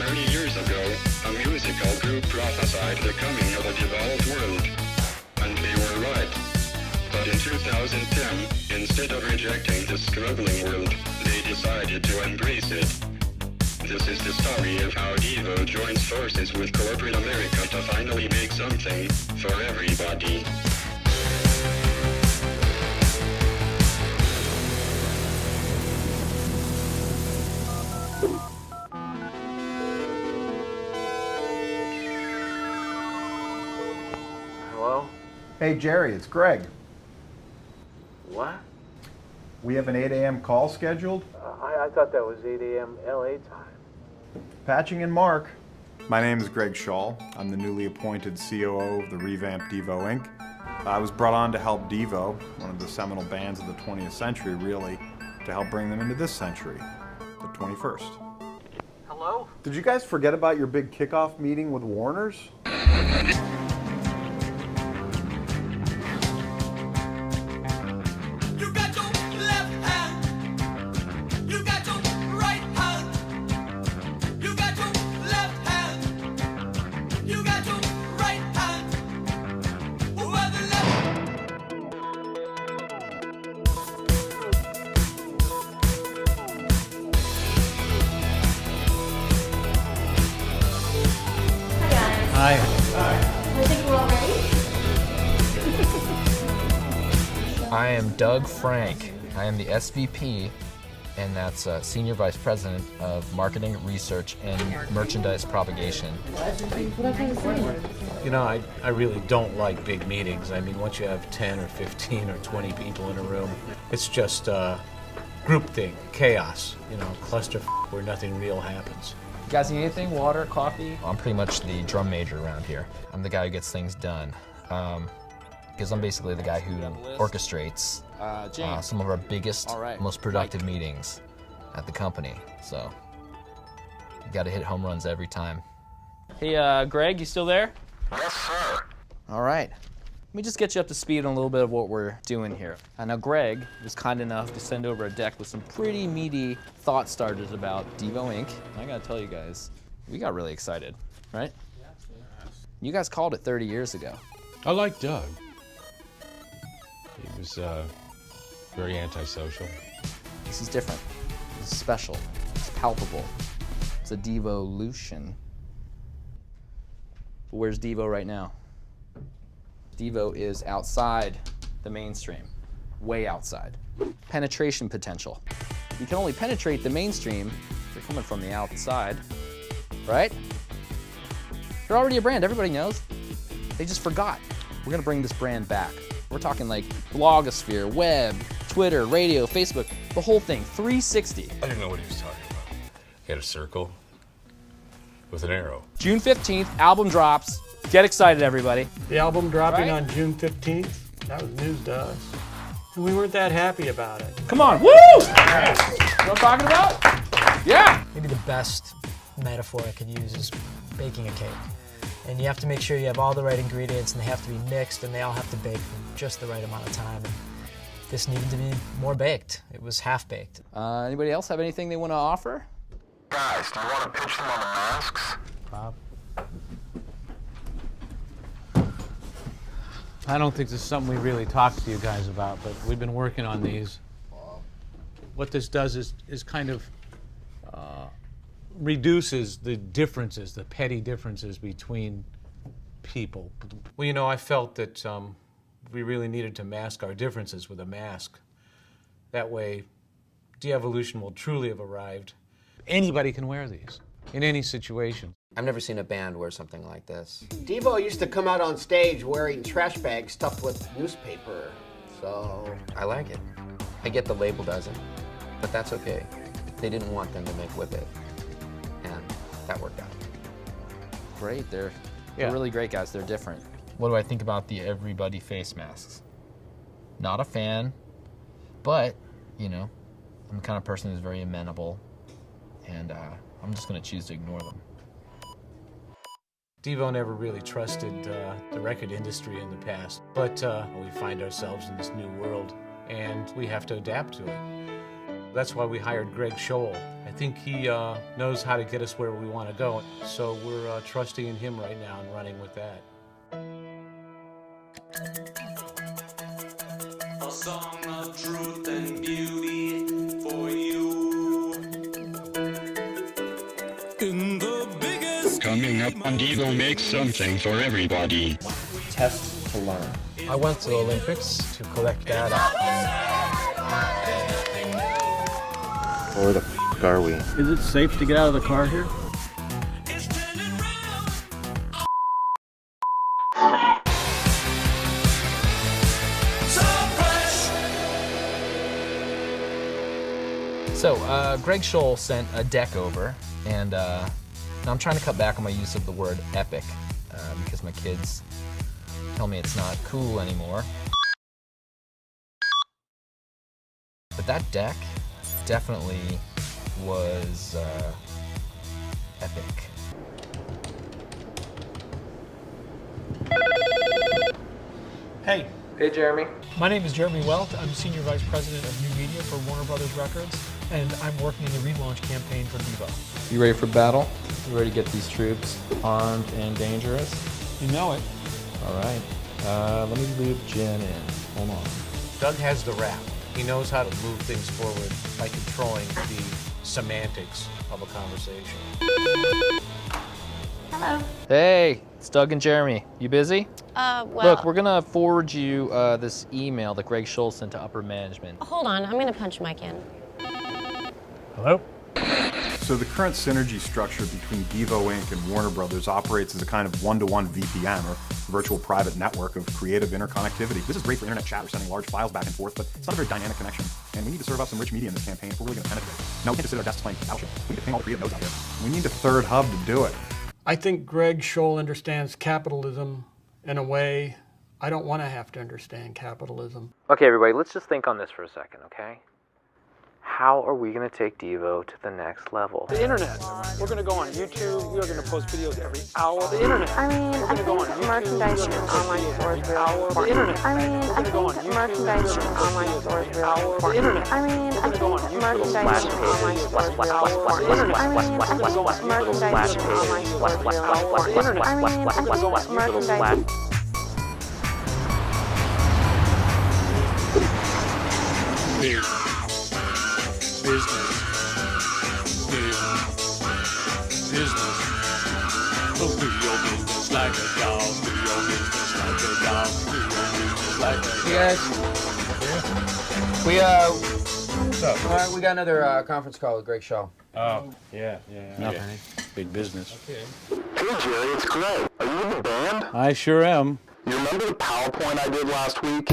30 years ago, a musical group prophesied the coming of a developed world. And they were right. But in 2010, instead of rejecting the struggling world, they decided to embrace it. This is the story of how DEVO joins forces with corporate America to finally make something for everybody. Hello? Hey Jerry, it's Greg. What? We have an 8 a.m. call scheduled. I thought that was 8 a.m. LA time. Patching in Mark. My name is Greg Schall. I'm the newly appointed COO of the revamped DEVO Inc. I was brought on to help DEVO, one of the seminal bands of the 20th century, really, to help bring them into this century, the 21st. Hello? Did you guys forget about your big kickoff meeting with Warner's? Hi. I think we're all ready. I am Doug Frank. I am the SVP, and that's Senior Vice President of Marketing, Research, and Merchandise Propagation. You know, I really don't like big meetings. I mean, once you have 10 or 15 or 20 people in a room, it's just groupthink, chaos, you know, cluster where nothing real happens. You guys need anything? Water, coffee? I'm pretty much the drum major around here. I'm the guy who gets things done. Because I'm basically the guy who orchestrates some of our biggest, most productive meetings at the company. So, you gotta hit home runs every time. Hey, Greg, you still there? Yes, sir. All right. Let me just get you up to speed on a little bit of what we're doing here. Now, Greg was kind enough to send over a deck with some pretty meaty thought starters about DEVO Inc. I gotta tell you guys, we got really excited, right? You guys called it 30 years ago. I like Doug. He was very antisocial. This is different. This is special. It's palpable. It's a devolution. But where's DEVO right now? DEVO is outside the mainstream, way outside. Penetration potential. You can only penetrate the mainstream if you're coming from the outside, right? You're already a brand, everybody knows. They just forgot. We're gonna bring this brand back. We're talking like blogosphere, web, Twitter, radio, Facebook, the whole thing, 360. I didn't know what he was talking about. He had a circle with an arrow. June 15th, album drops. Get excited, everybody. The album dropping Right? on June 15th, that was news to us. And we weren't that happy about it. Come on, woo! You know what I'm talking about? Yeah! Maybe the best metaphor I could use is baking a cake. And you have to make sure you have all the right ingredients and they have to be mixed and they all have to bake for just the right amount of time. And this needed to be more baked. It was half baked. Anybody else have anything they want to offer? Guys, do you want to pitch them on the masks? Bob? I don't think this is something we really talked to you guys about, but we've been working on these. What this does is kind of reduces the differences, the petty differences between people. Well, you know, I felt that we really needed to mask our differences with a mask. That way, de-evolution will truly have arrived. Anybody can wear these in any situation. I've never seen a band wear something like this. DEVO used to come out on stage wearing trash bags stuffed with newspaper, so... I like it. I get the label doesn't, but that's okay. They didn't want them to make with it, and that worked out. Great, they're really great guys. They're different. What do I think about the everybody face masks? Not a fan, but, you know, I'm the kind of person who's very amenable, and I'm just gonna choose to ignore them. DEVO never really trusted the record industry in the past, but we find ourselves in this new world, and we have to adapt to it. That's why we hired Greg Scholl. I think he knows how to get us where we want to go, so we're trusting in him right now and running with that. A song of truth and beauty for you. In the biggest Coming up on DEVO makes something for everybody. Test to learn. I went to the Olympics to collect data. Where the f are we? Is it safe to get out of the car here? So, Greg Scholl sent a deck over, and now I'm trying to cut back on my use of the word epic, because my kids tell me it's not cool anymore. But that deck definitely was epic. Hey, Hey, Jeremy. my name is Jeremy Welt. I'm Senior Vice President of New Media for Warner Brothers Records, and I'm working in the relaunch campaign for DEVO. You ready for battle? You ready to get these troops armed and dangerous? You know it. All right. Let me loop Jen in. Hold on. Doug has the rap. He knows how to move things forward by controlling the semantics of a conversation. Hello. Hey, it's Doug and Jeremy. You busy? Well, Look, we're gonna forward you this email that Greg Scholl sent to upper management. hold on. I'm gonna punch Mike in. Hello? So the current synergy structure between DEVO Inc. and Warner Brothers operates as a kind of one-to-one VPN, or virtual private network of creative interconnectivity. This is great for internet chat or sending large files back and forth, but it's not a very dynamic connection. And we need to serve up some rich media in this campaign if we're really going to penetrate. Now, we can't just sit at our desks playing Battleship. We need to ping all the creative nodes out here. We need a third hub to do it. I think Greg Scholl understands capitalism in a way I don't want to have to understand capitalism. Okay, everybody, let's just think on this for a second, okay? How are we going to take DEVO to the next level? The internet. We're going to go on YouTube. We're going to post videos every hour. The internet. I mean, We're I going to go on think YouTube. merchandising and online stores really important. The internet. I mean, I think merchandising and online stores really important. I mean, I think merchandising and online stores really important. I mean, I think merchandising and online stores really important. I mean, I think merchandising. business. Oh, do your business like a dog. Do your business like a dog. Do your business like a dog. Hey guys, we got another conference call with Greg Scholl. Oh, yeah. Nothing. Big business. Hey Jerry, it's Greg. Are you in the band? I sure am. You remember the PowerPoint I did last week?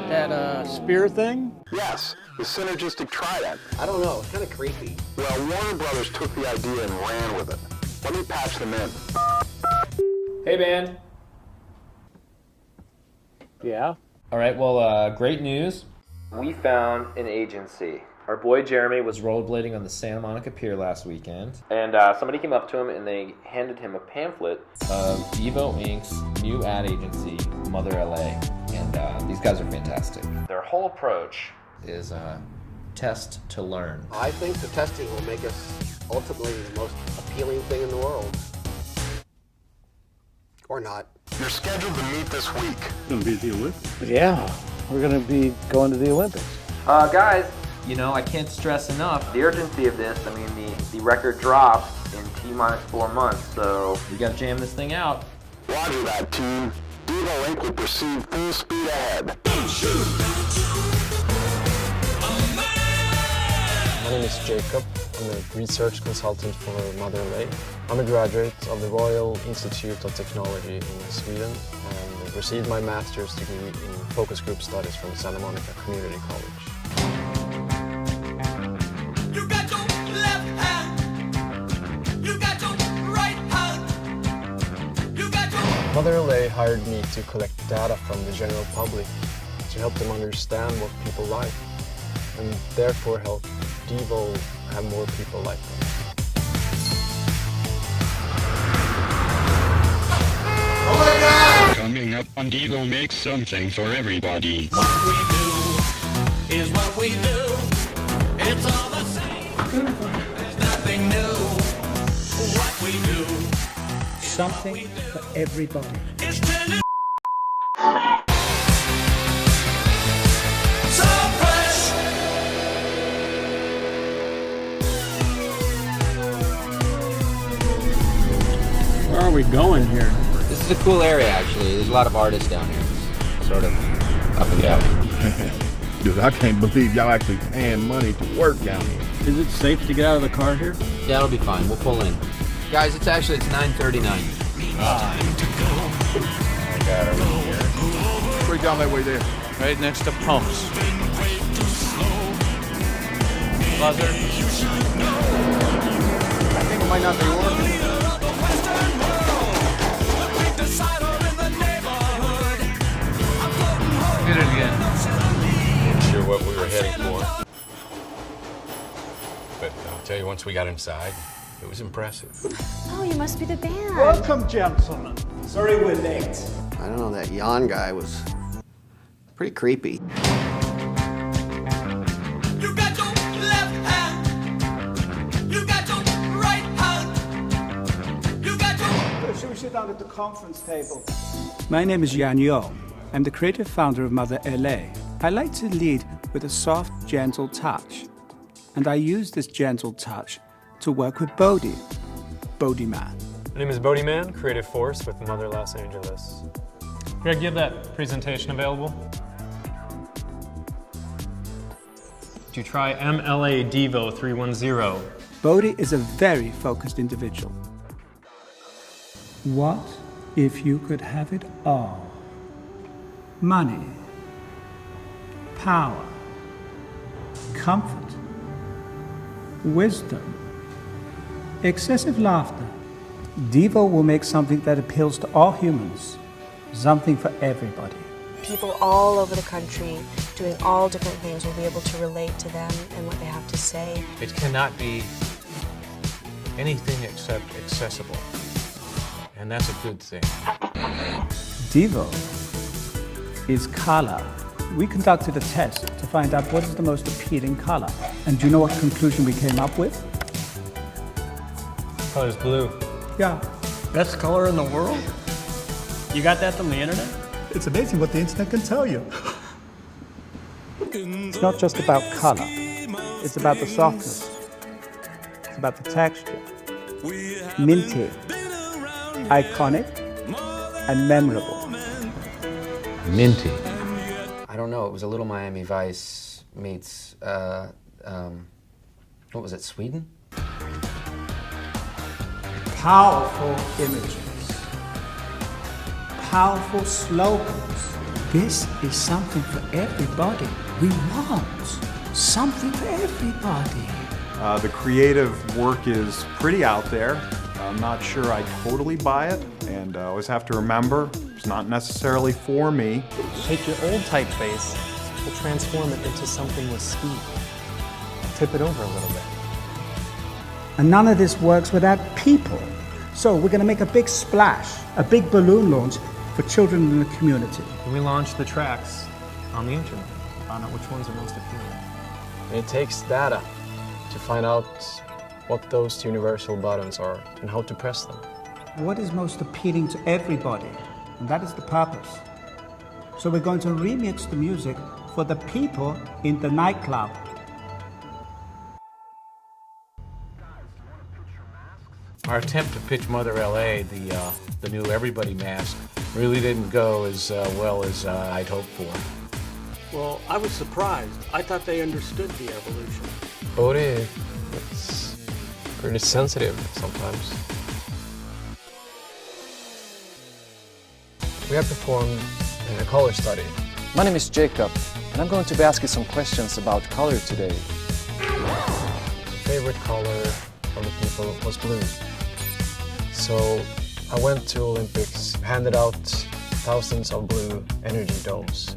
That spear thing? Yes, the synergistic trident. I don't know, it's kind of creepy. Well, Warner Brothers took the idea and ran with it. Let me patch them in. Hey, band. Yeah. All right, well, great news. We found an agency. Our boy Jeremy was rollerblading on the Santa Monica Pier last weekend, and somebody came up to him and they handed him a pamphlet of DEVO Inc.'s new ad agency, Mother LA, and these guys are fantastic. Their whole approach is test to learn. I think the testing will make us ultimately the most appealing thing in the world. Or not. You're scheduled to meet this week. Gonna be at the Olympics? Yeah, we're gonna be going to the Olympics. Guys, you know, I can't stress enough the urgency of this. I mean, the record drops in T-minus 4 months, so we gotta jam this thing out. Roger that, team. DEVO Inc. will proceed full speed ahead. My name is Jacob. I'm a research consultant for Mother LA. I'm a graduate of the Royal Institute of Technology in Sweden and received my master's degree in focus group studies from Santa Monica Community College. You got your left hand. You got your right hand. You got your... Mother LA hired me to collect data from the general public to help them understand what people like and therefore help DEVO have more people like them. Oh my God! Coming up on DEVO makes something for everybody. What we do is what we do. It's all the same. There's nothing new. What we do. Something for everybody. It's tender. So fresh. Where are we going here? This is a cool area, actually. There's a lot of artists down here. Sort of up and down. Dude, I can't believe y'all actually paying money to work down here. Is it safe to get out of the car here? Yeah, it'll be fine. We'll pull in. Guys, it's 9:39. I got it right here. Where y'all that way there? Right next to pumps. Buzzer. I think it might not be working. Hit it again. Not sure what we were heading for. But I'll tell you, once we got inside, it was impressive. Oh, you must be the band. Welcome, gentlemen. Sorry we're late. I don't know, that yawn guy was pretty creepy. You got your left hand. You got your right hand. You got your. Should we sit down at the conference table? My name is Yan Yo. I'm the creative founder of Mother LA. I like to lead with a soft, gentle touch. And I use this gentle touch to work with Bodhi Man. My name is Bodhi Man, creative force with Mother Los Angeles. Greg, you have that presentation available? Do you try MLA DEVO 310? Bodhi is a very focused individual. What if you could have it all? Money, power, comfort, wisdom, excessive laughter. DEVO will make something that appeals to all humans, something for everybody. People all over the country doing all different things will be able to relate to them and what they have to say. It cannot be anything except accessible. And that's a good thing. DEVO is color. We conducted a test to find out what is the most appealing color. And do you know what conclusion we came up with? Color's blue. Yeah. Best color in the world? You got that from the internet? It's amazing what the internet can tell you. It's not just about color. It's about the softness. It's about the texture. Minty, iconic, and memorable. Minty. I don't know. It was a little Miami Vice meets, what was it, Sweden? Powerful images. Powerful slogans. This is something for everybody. We want something for everybody. The creative work is pretty out there. I'm not sure I totally buy it, and I always have to remember, it's not necessarily for me. Take your old typeface, we'll transform it into something with speed. Tip it over a little bit. And none of this works without people. So we're going to make a big splash, a big balloon launch for children in the community. We launched the tracks on the internet, found out which ones are most appealing. And it takes data to find out what those two universal buttons are and how to press them. What is most appealing to everybody? And that is the purpose. So we're going to remix the music for the people in the nightclub. Our attempt to pitch Mother LA, the new Everybody mask, really didn't go as well as I'd hoped for. Well, I was surprised. I thought they understood the evolution. Bodhi, it's pretty sensitive sometimes. We have performed a color study. My name is Jacob, and I'm going to be asking some questions about color today. The favorite color of the people was blue. So I went to Olympics, handed out thousands of blue energy domes.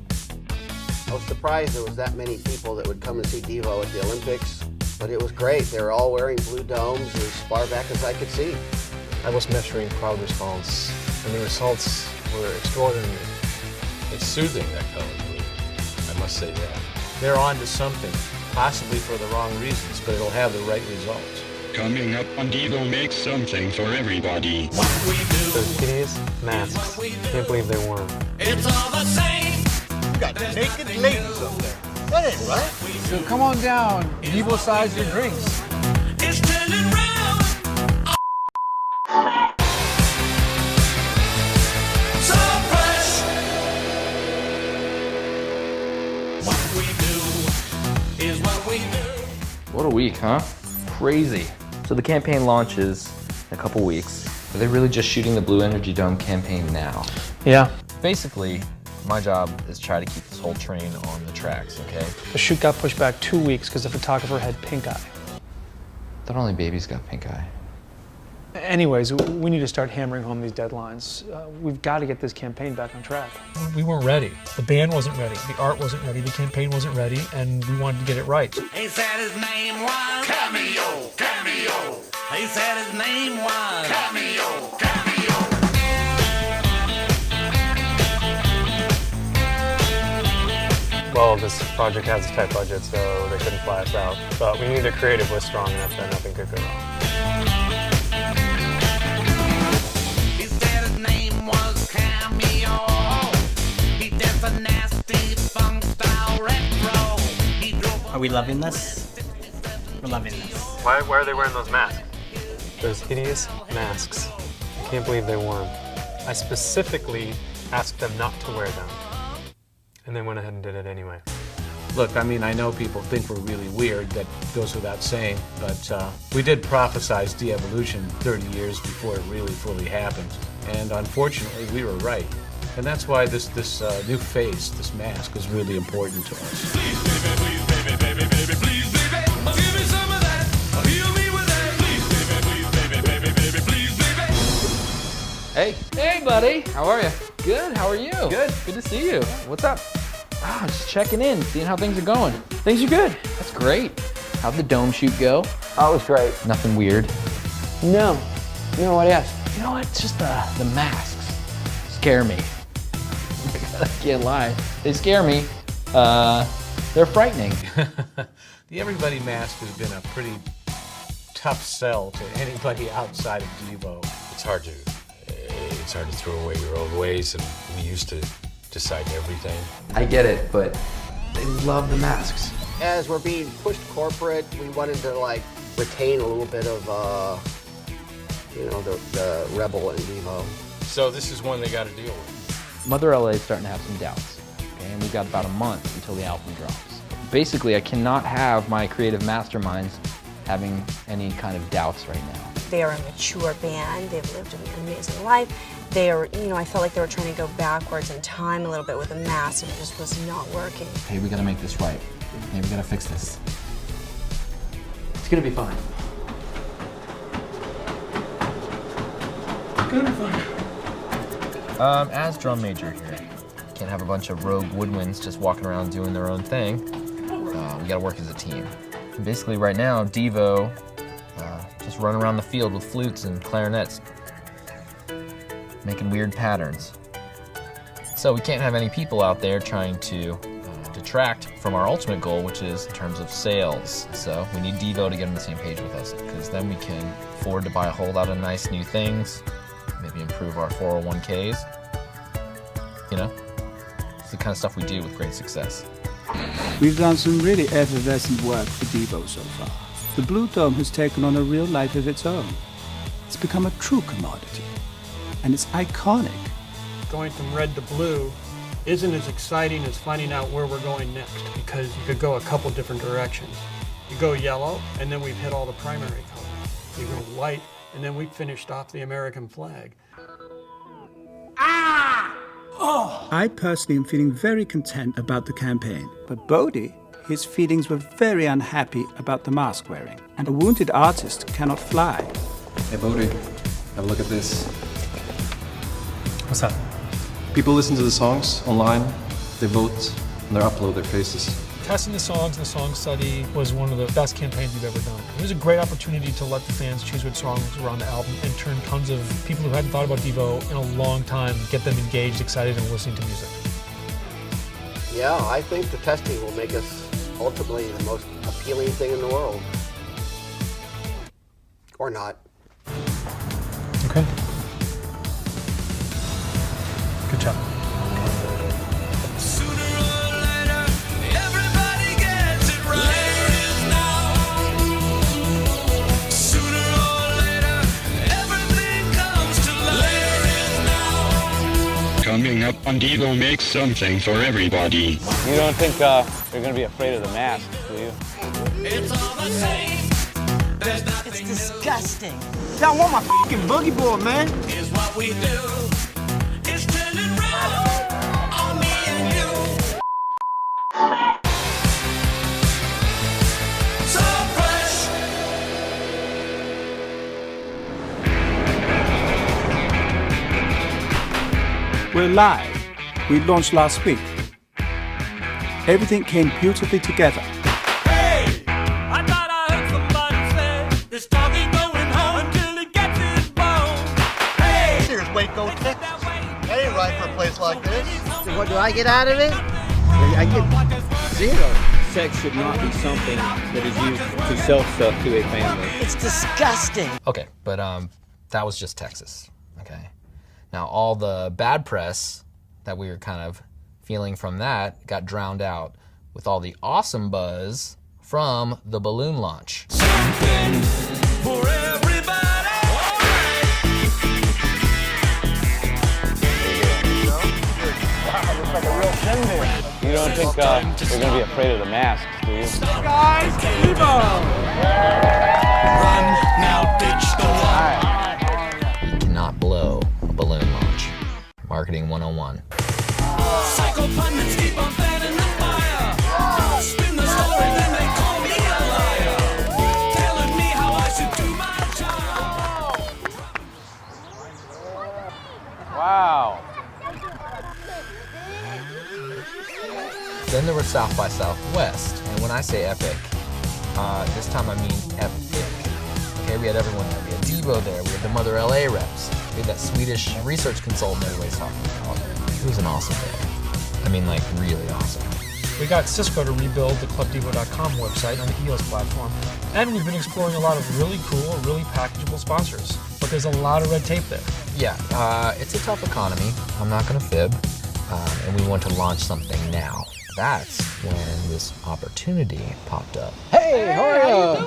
I was surprised there was that many people that would come and see DEVO at the Olympics, but it was great. They were all wearing blue domes as far back as I could see. I was measuring crowd response, and the results were extraordinary. It's soothing, that color blue. I must say that. they're on to something, possibly for the wrong reasons, but it'll have the right results. Coming up on Devo makes something for everybody. Those hideous masks. Can't believe they won. It's all the same. You got naked ladies up there. That ain't right. So come on down, Devo size your drinks. It's turning round. So fresh. What we do is what we do. What a week, huh? Crazy. So the campaign launches in a couple weeks. Are they really just shooting the Blue Energy Dome campaign now? Yeah. Basically, my job is try to keep this whole train on the tracks, okay? The shoot got pushed back 2 weeks because the photographer had pink eye. Thought only babies got pink eye. Anyways, we need to start hammering home these deadlines. We've got to get this campaign back on track. We weren't ready. The band wasn't ready. The art wasn't ready. The campaign wasn't ready, and we wanted to get it right. He said his name was Cameo, Cameo. He said his name was Cameo, Cameo. Well, this project has a tight budget, so they couldn't fly us out. But we knew the creative was strong enough that nothing could go wrong. He said his name was Cameo. He did a nasty funk style retro. He drove. Are we loving this? We're loving this. Why are they wearing those masks? Those hideous masks. I can't believe they won. I specifically asked them not to wear them. And they went ahead and did it anyway. Look, I mean, I know people think we're really weird, that goes without saying, but we did prophesize de-evolution 30 years before it really fully happened. And unfortunately, we were right. And that's why this new face, this mask, is really important to us. Please, baby, baby, baby, baby, please, baby. Give me some of that. Heal me with that. Please, baby, baby, baby, please, baby. Hey, buddy. How are you? Good. How are you? Good. Good to see you. What's up? Ah, just checking in, seeing how things are going. Things are good. That's great. How'd the dome shoot go? Oh, it was great. Nothing weird. No, what else? You know what? Just the masks scare me. I can't lie. They scare me. They're frightening. The Everybody mask has been a pretty tough sell to anybody outside of Devo. It's hard to throw away your old ways, and we used to decide everything. I get it, but they love the masks. As we're being pushed corporate, we wanted to like retain a little bit of, the rebel in Devo. So this is one they got to deal with. Mother LA is starting to have some doubts, okay? And we've got about a month until the album drops. Basically, I cannot have my creative masterminds having any kind of doubts right now. They are a mature band. They've lived an amazing life. They are, I felt like they were trying to go backwards in time a little bit with the mask, and it just was not working. Hey, we gotta make this right. Hey, we gotta fix this. It's gonna be fine. It's gonna be fine. As drum major here, can't have a bunch of rogue woodwinds just walking around doing their own thing. We gotta work as a team. And basically, right now, Devo just run around the field with flutes and clarinets, making weird patterns. So we can't have any people out there trying to detract from our ultimate goal, which is in terms of sales. So we need Devo to get on the same page with us, because then we can afford to buy a whole lot of nice new things, maybe improve our 401ks. It's the kind of stuff we do with great success. We've done some really effervescent work for Devo so far. The Blue Dome has taken on a real life of its own. It's become a true commodity, and it's iconic. Going from red to blue isn't as exciting as finding out where we're going next, because you could go a couple different directions. You go yellow, and then we've hit all the primary colors. You go white, and then we've finished off the American flag. I personally am feeling very content about the campaign, but Bodhi, his feelings were very unhappy about the mask wearing, and a wounded artist cannot fly. Hey, Bodhi, have a look at this. What's that? People listen to the songs online, they vote, and they upload their faces. Testing the songs and the song study was one of the best campaigns we've ever done. It was a great opportunity to let the fans choose what songs were on the album and turn tons of people who hadn't thought about Devo in a long time, get them engaged, excited, and listening to music. Yeah, I think the testing will make us ultimately the most appealing thing in the world. Or not. Okay. Good job. Coming up on Devo makes something for everybody. You don't think you're going to be afraid of the mask, do you? It's all the same. It's disgusting. I want my fucking boogie board, man. Here's what we do. It's turning round on me and you. So fresh. We're live. We launched last week. Everything came beautifully together. Hey, I thought I heard somebody say this dog ain't going home until he gets his bone. Hey, Here's Waco, Texas. That ain't right for a place like this. So what do I get out of it? I get zero. Sex should not be something that is used to sell stuff to a family. It's disgusting. Okay, but that was just Texas, okay? Now all the bad press that we were kind of feeling from that got drowned out with all the awesome buzz from the balloon launch. something for everybody. Looks like a real shindig. You don't think we're going to be afraid of the masks, do you? Guys, Devo! Run, now ditch the wall. You cannot blow a balloon launch. Marketing 101. Psycho pundits keep on fanning the fire. Spin the story, then they call me a liar. Telling me how I should do my job. Wow. Then there was South by Southwest, and when I say epic, this time I mean epic. Okay, we had everyone there. We had Devo there, we had the Mother LA reps, we had that Swedish research consultant everybody's talking about. It was an awesome day. I mean, like, really awesome. We got Cisco to rebuild the clubdevo.com website on the EOS platform. And we've been exploring a lot of really cool, really packageable sponsors. But there's a lot of red tape there. Yeah, it's a tough economy. I'm not going to fib. And we want to launch something now. That's when this opportunity popped up. Hey, how are you?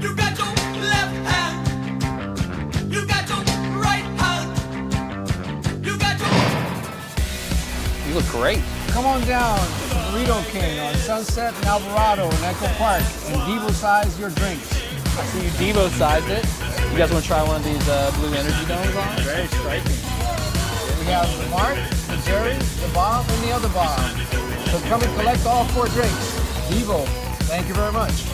You got your left hand. You got your right hand. You got your... You look great. Come on down to the Burrito King on Sunset and Alvarado in Echo Park and Devo-size your drinks. I see you Devo-sized it. You guys want to try one of these blue energy domes on? Very striking. We have the Mark, the Jerry, the Bob, and the other Bob. So come and collect all 4 drinks. Devo, thank you very much.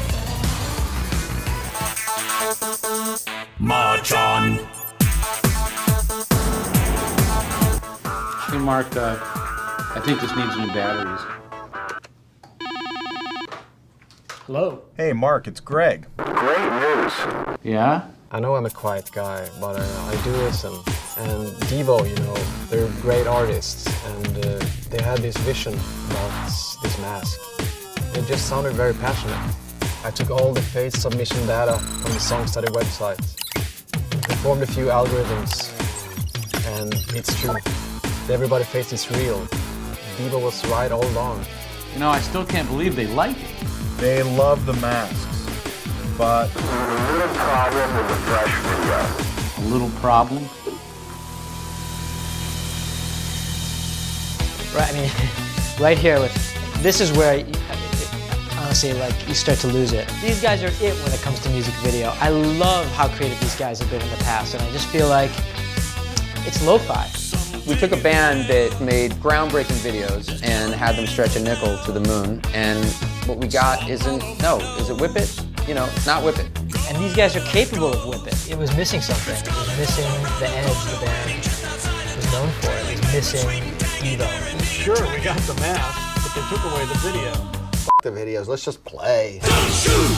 March on. Hey, Mark, I think this needs new batteries. Hello. Hey, Mark, it's Greg. Great news. Yeah? I know I'm a quiet guy, but I do listen. And Devo, you know, they're great artists, and they had this vision about this mask. It just sounded very passionate. I took all the phase submission data from the song study website, performed a few algorithms, and it's true. The Everybody Face is real. Devo was right all along. You know, I still can't believe they like it. They love the masks, but A little problem with the fresh video. A little problem? Right, I mean, right here with, this is where, honestly, like, you start to lose it. These guys are it when it comes to music video. I love how creative these guys have been in the past, and I just feel like it's lo-fi. We took a band that made groundbreaking videos and had them stretch a nickel to the moon, and what we got isn't, is it Whip It? You know, it's not Whip It. And these guys are capable of Whip It. It was missing something. It was missing the edge the band was known for. It was missing Devo. Sure, we got the mask, but they took away the video. F the videos, let's just play. Don't shoot.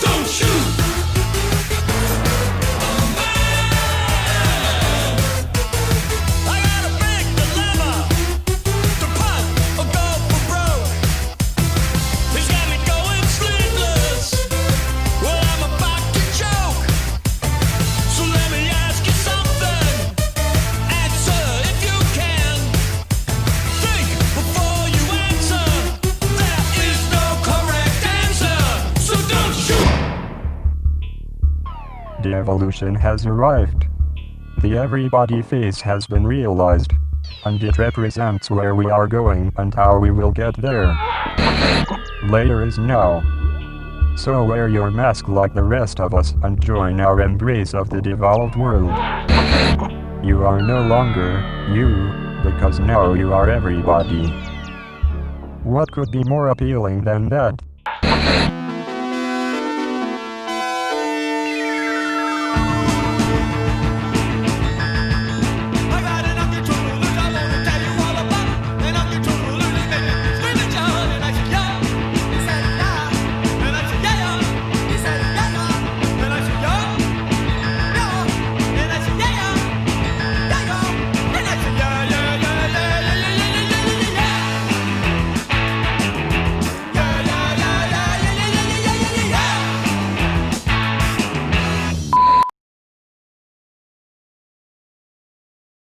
Don't shoot. devolution has arrived. The everybody face has been realized, and it represents where we are going and how we will get there. Later is now. So wear your mask like the rest of us and join our embrace of the devolved world. You are no longer you, because now you are everybody. What could be more appealing than that?